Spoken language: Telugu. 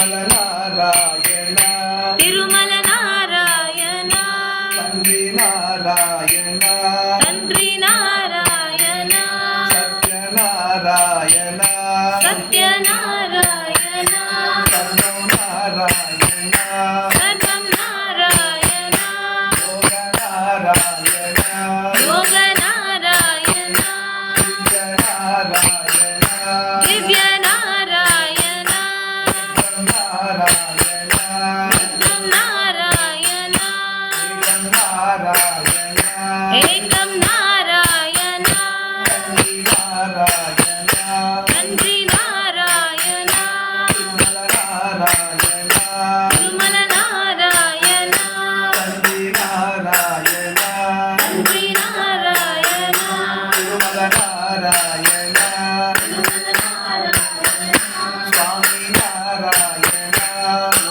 తిరుమల నారాయణ తిరుమల నారాయణ తండ్రి నారాయణ తండ్రి నారాయణ సత్యనారాయణ సత్యనారాయణ సర్వం నారాయణ సర్వం నారాయణ యోగ నారాయణ యోగ నారాయణ దివ్య నారాయణ దివ్య నారాయణ నారాయణ నారాయణ ఏకం నారాయణ తండ్రి నారాయణ తిరుమల నారాయణ తిరుమల నారాయణ తండ్రి నారాయణ తండ్రి నారాయణ తిరుమల నారాయణ స్వామి నారాయణ